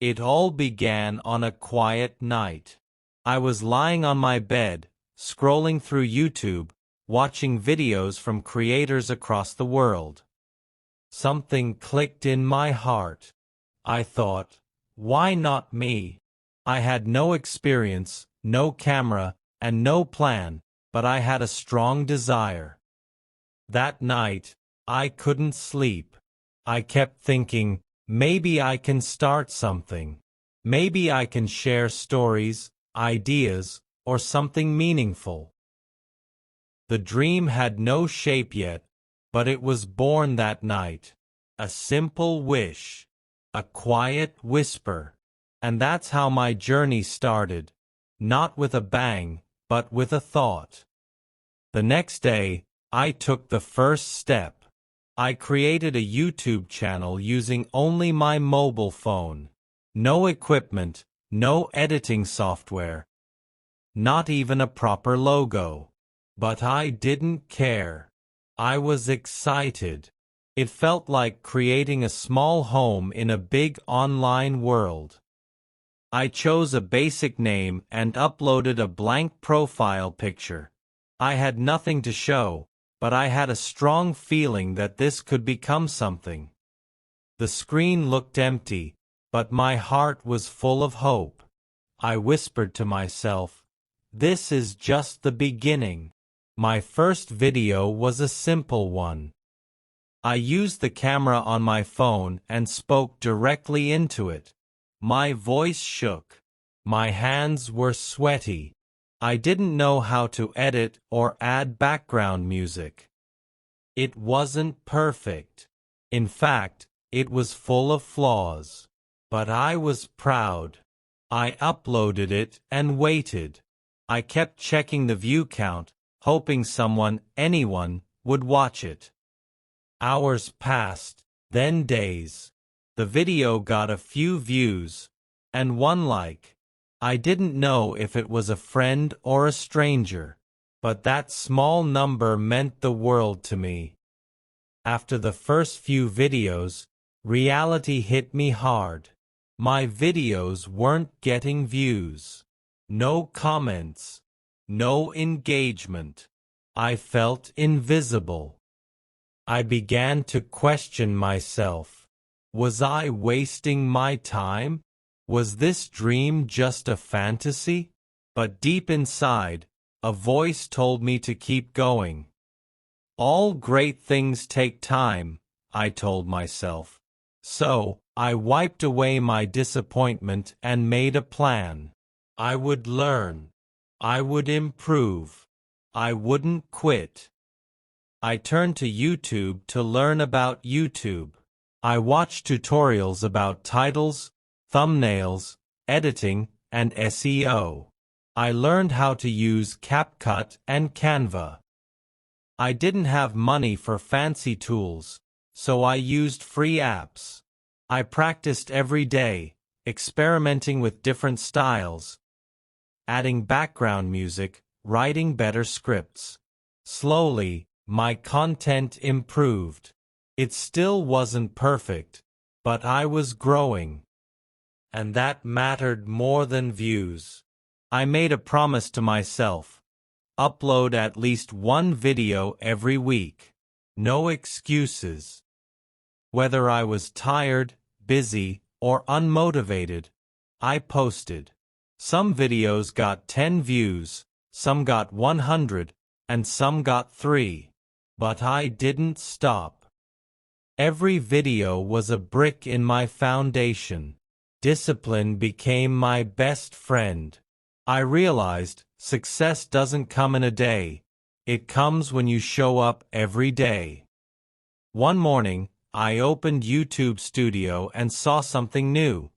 It all began on a quiet night. I was lying on my bed, scrolling through YouTube, watching videos from creators across the world. Something clicked in my heart. I thought, why not me? I had no experience, no camera, and no plan, but I had a strong desire. That night, I couldn't sleep. I kept thinking, maybe I can start something. Maybe I can share stories, ideas, or something meaningful. The dream had no shape yet, but it was born that night. A simple wish. A quiet whisper. And that's how my journey started. Not with a bang, but with a thought. The next day, I took the first step. I created a YouTube channel using only my mobile phone. No equipment, no editing software. Not even a proper logo. But I didn't care. I was excited. It felt like creating a small home in a big online world. I chose a basic name and uploaded a blank profile picture. I had nothing to show, but I had a strong feeling that this could become something. The screen looked empty, but my heart was full of hope. I whispered to myself, "This is just the beginning." My first video was a simple one. I used the camera on my phone and spoke directly into it. My voice shook. My hands were sweaty. I didn't know how to edit or add background music. It wasn't perfect. In fact, it was full of flaws. But I was proud. I uploaded it and waited. I kept checking the view count, hoping anyone, would watch it. Hours passed, then days. The video got a few views, and one like. I didn't know if it was a friend or a stranger, but that small number meant the world to me. After the first few videos, reality hit me hard. My videos weren't getting views. No comments. No engagement. I felt invisible. I began to question myself. Was I wasting my time? Was this dream just a fantasy? But deep inside, a voice told me to keep going. All great things take time, I told myself. So, I wiped away my disappointment and made a plan. I would learn. I would improve. I wouldn't quit. I turned to YouTube to learn about YouTube. I watched tutorials about titles, thumbnails, editing, and SEO. I learned how to use CapCut and Canva. I didn't have money for fancy tools, so I used free apps. I practiced every day, experimenting with different styles, adding background music, writing better scripts. Slowly, my content improved. It still wasn't perfect, but I was growing. And that mattered more than views. I made a promise to myself. Upload at least one video every week. No excuses. Whether I was tired, busy, or unmotivated, I posted. Some videos got 10 views, some got 100, and some got 3. But I didn't stop. Every video was a brick in my foundation. Discipline became my best friend. I realized success doesn't come in a day. It comes when you show up every day. One morning, I opened YouTube Studio and saw something new.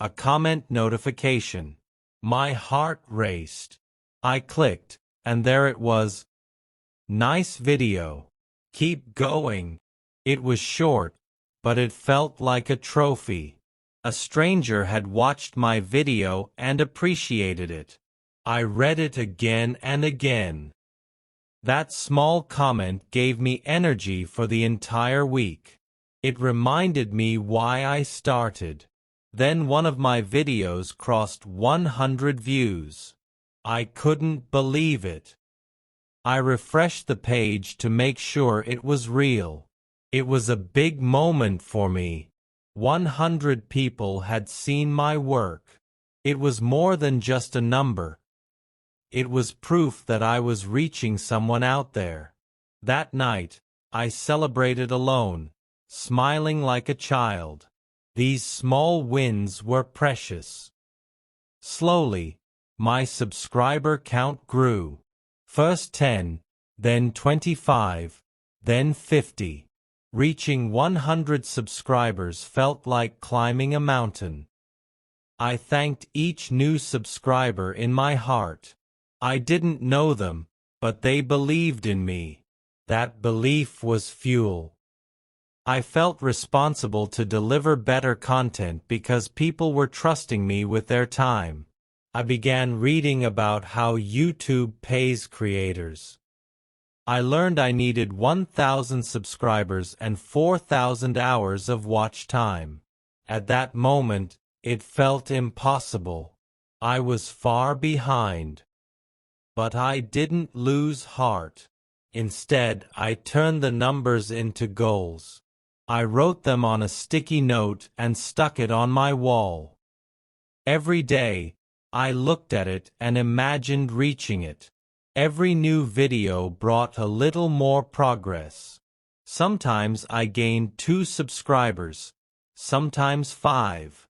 A comment notification. My heart raced. I clicked, and there it was. Nice video. Keep going. It was short, but it felt like a trophy. A stranger had watched my video and appreciated it. I read it again and again. That small comment gave me energy for the entire week. It reminded me why I started. Then one of my videos crossed 100 views. I couldn't believe it. I refreshed the page to make sure it was real. It was a big moment for me. 100 people had seen my work. It was more than just a number. It was proof that I was reaching someone out there. That night, I celebrated alone, smiling like a child. These small wins were precious. Slowly, my subscriber count grew. First 10, then 25, then 50. Reaching 100 subscribers felt like climbing a mountain. I thanked each new subscriber in my heart. I didn't know them, but they believed in me. That belief was fuel. I felt responsible to deliver better content because people were trusting me with their time. I began reading about how YouTube pays creators. I learned I needed 1,000 subscribers and 4,000 hours of watch time. At that moment, it felt impossible. I was far behind. But I didn't lose heart. Instead, I turned the numbers into goals. I wrote them on a sticky note and stuck it on my wall. Every day, I looked at it and imagined reaching it. Every new video brought a little more progress. Sometimes I gained 2 subscribers, sometimes 5.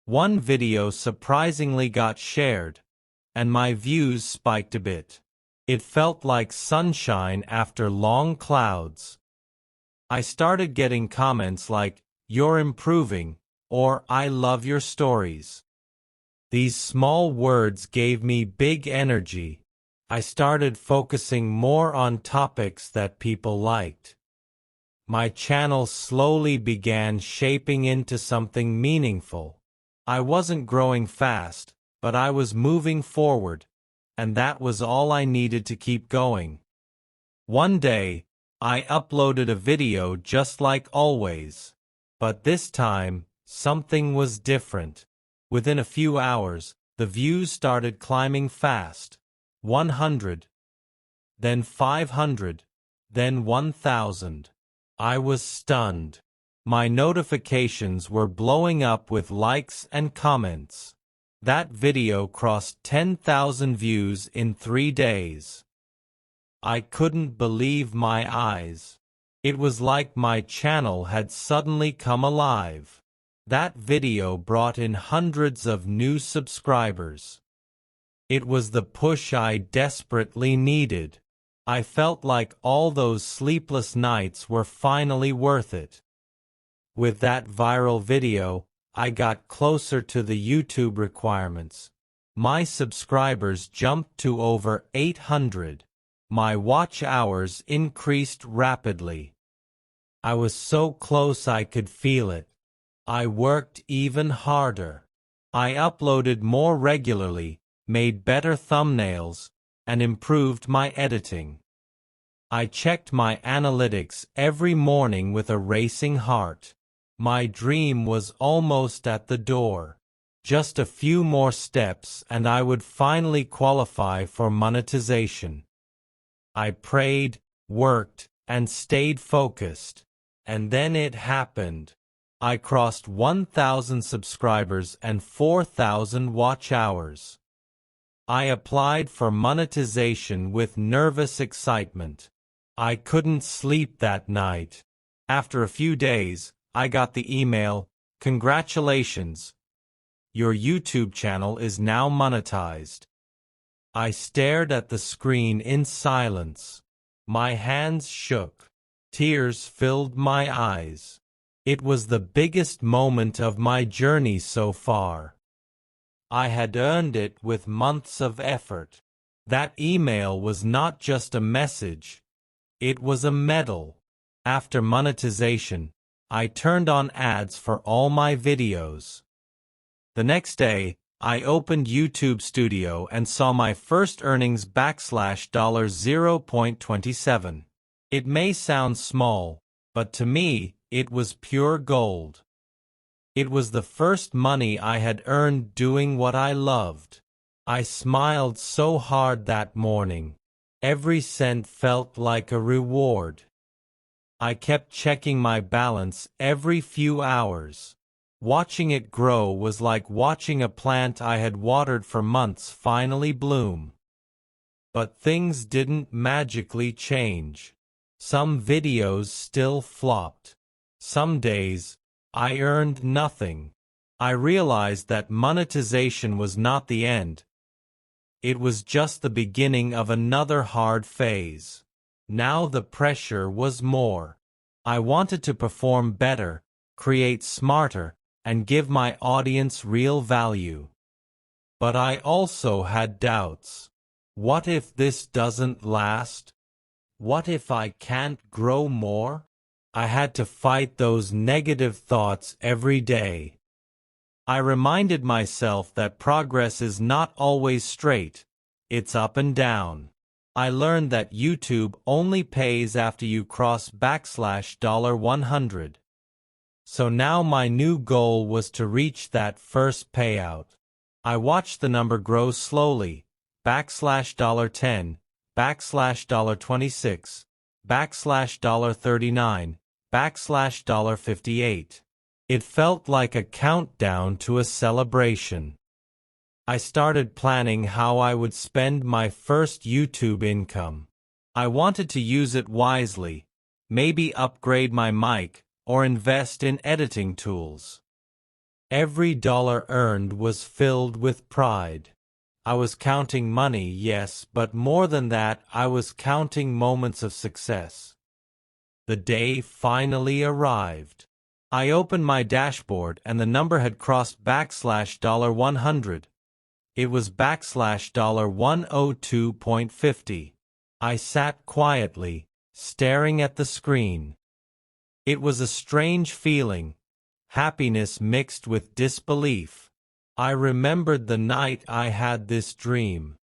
One video surprisingly got shared, and my views spiked a bit. It felt like sunshine after long clouds. I started getting comments like, "You're improving," or "I love your stories." These small words gave me big energy. I started focusing more on topics that people liked. My channel slowly began shaping into something meaningful. I wasn't growing fast, but I was moving forward, and that was all I needed to keep going. One day, I uploaded a video just like always. But this time, something was different. Within a few hours, the views started climbing fast. 100, then 500, then 1,000. I was stunned. My notifications were blowing up with likes and comments. That video crossed 10,000 views in 3 days. I couldn't believe my eyes. It was like my channel had suddenly come alive. That video brought in hundreds of new subscribers. It was the push I desperately needed. I felt like all those sleepless nights were finally worth it. With that viral video, I got closer to the YouTube requirements. My subscribers jumped to over 800. My watch hours increased rapidly. I was so close I could feel it. I worked even harder. I uploaded more regularly, made better thumbnails, and improved my editing. I checked my analytics every morning with a racing heart. My dream was almost at the door. Just a few more steps and I would finally qualify for monetization. I prayed, worked, and stayed focused. And then it happened. I crossed 1,000 subscribers and 4,000 watch hours. I applied for monetization with nervous excitement. I couldn't sleep that night. After a few days, I got the email, "Congratulations. Your YouTube channel is now monetized." I stared at the screen in silence. My hands shook. Tears filled my eyes. It was the biggest moment of my journey so far. I had earned it with months of effort. That email was not just a message. It was a medal. After monetization, I turned on ads for all my videos. The next day, I opened YouTube Studio and saw my first earnings $0.27. It may sound small, but to me, it was pure gold. It was the first money I had earned doing what I loved. I smiled so hard that morning. Every cent felt like a reward. I kept checking my balance every few hours. Watching it grow was like watching a plant I had watered for months finally bloom. But things didn't magically change. Some videos still flopped. Some days, I earned nothing. I realized that monetization was not the end. It was just the beginning of another hard phase. Now the pressure was more. I wanted to perform better, create smarter, and give my audience real value. But I also had doubts. What if this doesn't last? What if I can't grow more? I had to fight those negative thoughts every day. I reminded myself that progress is not always straight, it's up and down. I learned that YouTube only pays after you cross $100. So now my new goal was to reach that first payout. I watched the number grow slowly, $10, $26, $39, $58. It felt like a countdown to a celebration. I started planning how I would spend my first YouTube income. I wanted to use it wisely, maybe upgrade my mic, or invest in editing tools. Every dollar earned was filled with pride. I was counting money, yes, but more than that, I was counting moments of success. The day finally arrived. I opened my dashboard and the number had crossed $100. It was $102.50. I sat quietly, staring at the screen. It was a strange feeling, happiness mixed with disbelief. I remembered the night I had this dream.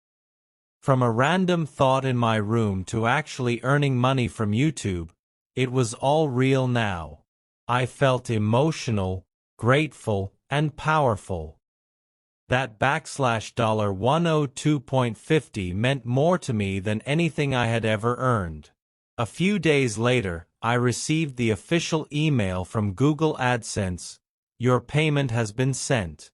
From a random thought in my room to actually earning money from YouTube, it was all real now. I felt emotional, grateful, and powerful. That $102.50 meant more to me than anything I had ever earned. A few days later, I received the official email from Google AdSense, "Your payment has been sent."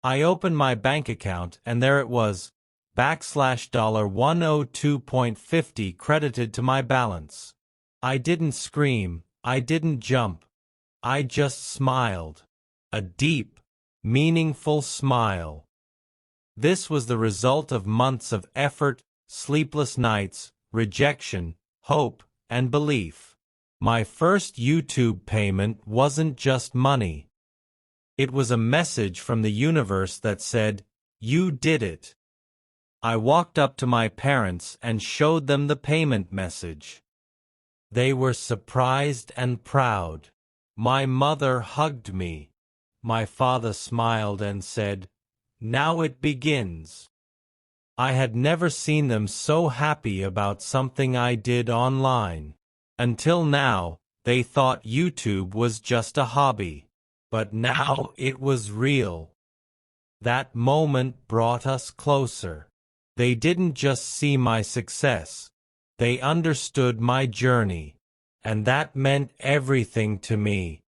I opened my bank account and there it was, $102.50 credited to my balance. I didn't scream, I didn't jump. I just smiled. A deep, meaningful smile. This was the result of months of effort, sleepless nights, rejection, hope, and belief. My first YouTube payment wasn't just money. It was a message from the universe that said, "You did it." I walked up to my parents and showed them the payment message. They were surprised and proud. My mother hugged me. My father smiled and said, "Now it begins." I had never seen them so happy about something I did online. Until now, they thought YouTube was just a hobby. But now it was real. That moment brought us closer. They didn't just see my success. They understood my journey. And that meant everything to me.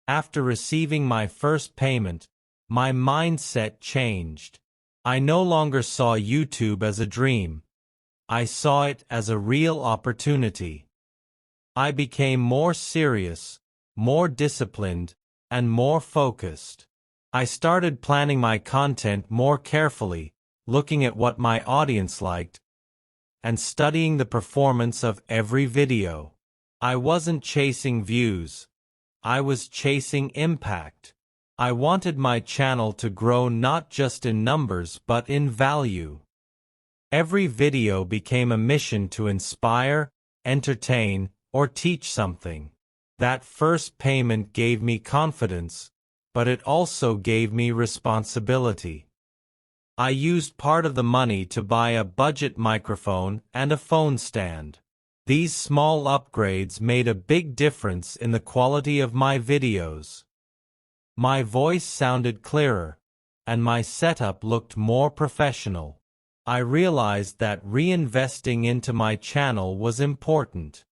After receiving my first payment, my mindset changed. I no longer saw YouTube as a dream. I saw it as a real opportunity. I became more serious, more disciplined, and more focused. I started planning my content more carefully, looking at what my audience liked, and studying the performance of every video. I wasn't chasing views. I was chasing impact. I wanted my channel to grow not just in numbers but in value. Every video became a mission to inspire, entertain, or teach something. That first payment gave me confidence, but it also gave me responsibility. I used part of the money to buy a budget microphone and a phone stand. These small upgrades made a big difference in the quality of my videos. My voice sounded clearer, and my setup looked more professional. I realized that reinvesting into my channel was important.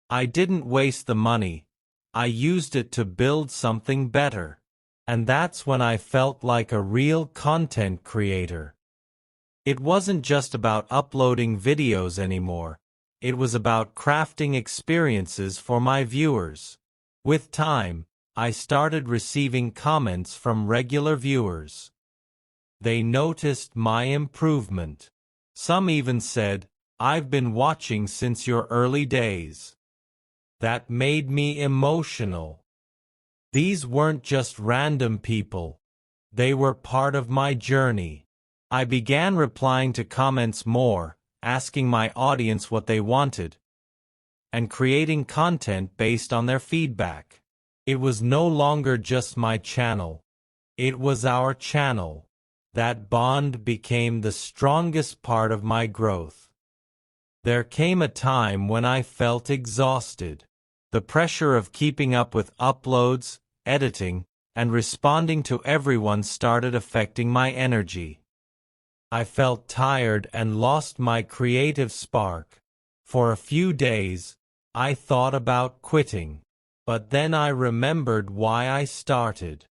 I didn't waste the money. I used it to build something better. And that's when I felt like a real content creator. It wasn't just about uploading videos anymore. It was about crafting experiences for my viewers. With time, I started receiving comments from regular viewers. They noticed my improvement. Some even said, "I've been watching since your early days." That made me emotional. These weren't just random people. They were part of my journey. I began replying to comments more, asking my audience what they wanted, and creating content based on their feedback. It was no longer just my channel. It was our channel. That bond became the strongest part of my growth. There came a time when I felt exhausted. The pressure of keeping up with uploads, editing, and responding to everyone started affecting my energy. I felt tired and lost my creative spark. For a few days, I thought about quitting, but then I remembered why I started.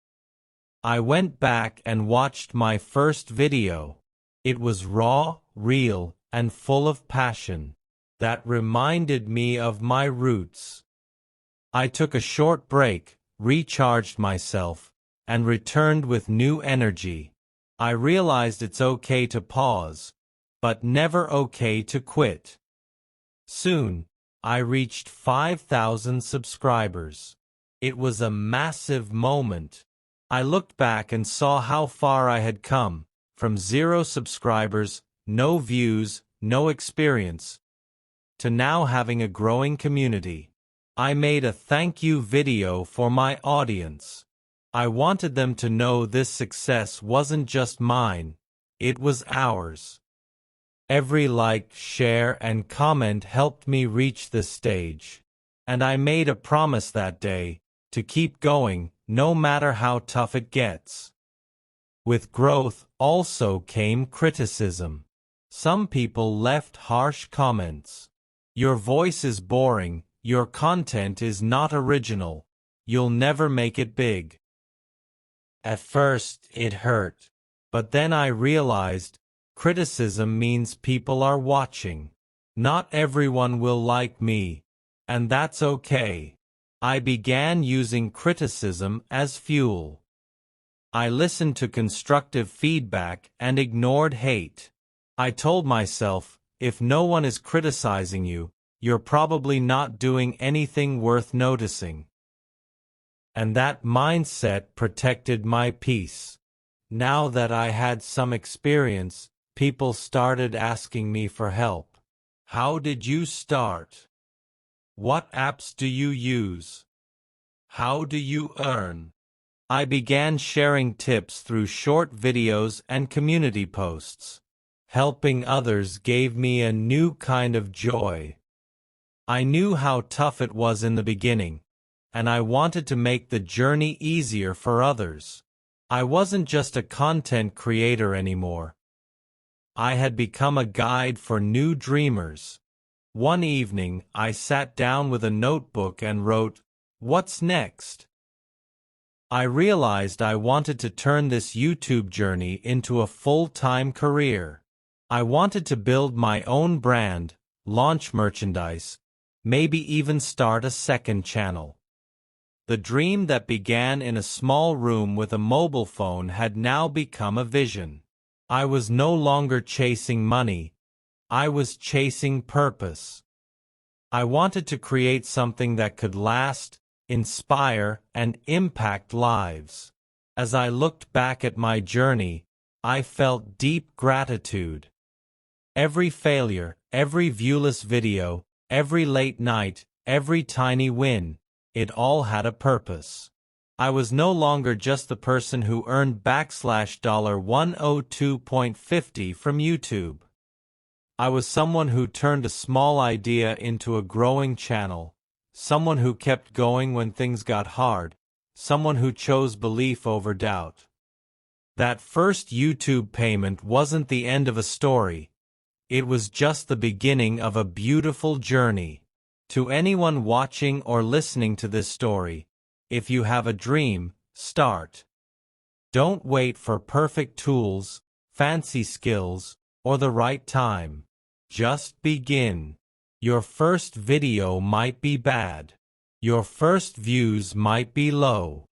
I went back and watched my first video. It was raw, real, and full of passion. That reminded me of my roots. I took a short break, recharged myself, and returned with new energy. I realized it's okay to pause, but never okay to quit. Soon, I reached 5,000 subscribers. It was a massive moment. I looked back and saw how far I had come, from 0 subscribers, no views, no experience, to now having a growing community. I made a thank you video for my audience. I wanted them to know this success wasn't just mine, it was ours. Every like, share, and comment helped me reach this stage. And I made a promise that day, to keep going, no matter how tough it gets. With growth also came criticism. Some people left harsh comments. "Your voice is boring, your content is not original, you'll never make it big." At first, it hurt. But then I realized, criticism means people are watching. Not everyone will like me, and that's okay. I began using criticism as fuel. I listened to constructive feedback and ignored hate. I told myself, if no one is criticizing you, you're probably not doing anything worth noticing. And that mindset protected my peace. Now that I had some experience, people started asking me for help. "How did you start? What apps do you use? How do you earn?" I began sharing tips through short videos and community posts. Helping others gave me a new kind of joy. I knew how tough it was in the beginning, and I wanted to make the journey easier for others. I wasn't just a content creator anymore. I had become a guide for new dreamers. One evening, I sat down with a notebook and wrote, "What's next?" I realized I wanted to turn this YouTube journey into a full-time career. I wanted to build my own brand, launch merchandise, maybe even start a second channel. The dream that began in a small room with a mobile phone had now become a vision. I was no longer chasing money. I was chasing purpose. I wanted to create something that could last, inspire, and impact lives. As I looked back at my journey, I felt deep gratitude. Every failure, every viewless video, every late night, every tiny win, it all had a purpose. I was no longer just the person who earned $102.50 from YouTube. I was someone who turned a small idea into a growing channel, someone who kept going when things got hard, someone who chose belief over doubt. That first YouTube payment wasn't the end of a story. It was just the beginning of a beautiful journey. To anyone watching or listening to this story, if you have a dream, start. Don't wait for perfect tools, fancy skills, or the right time. Just begin. Your first video might be bad. Your first views might be low.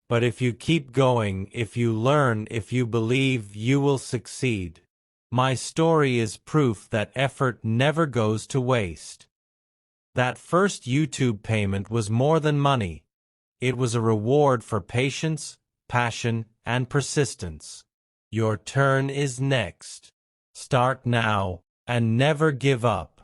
But if you keep going, if you learn, if you believe, you will succeed. My story is proof that effort never goes to waste. That first YouTube payment was more than money. It was a reward for patience, passion, and persistence. Your turn is next. Start now, and never give up.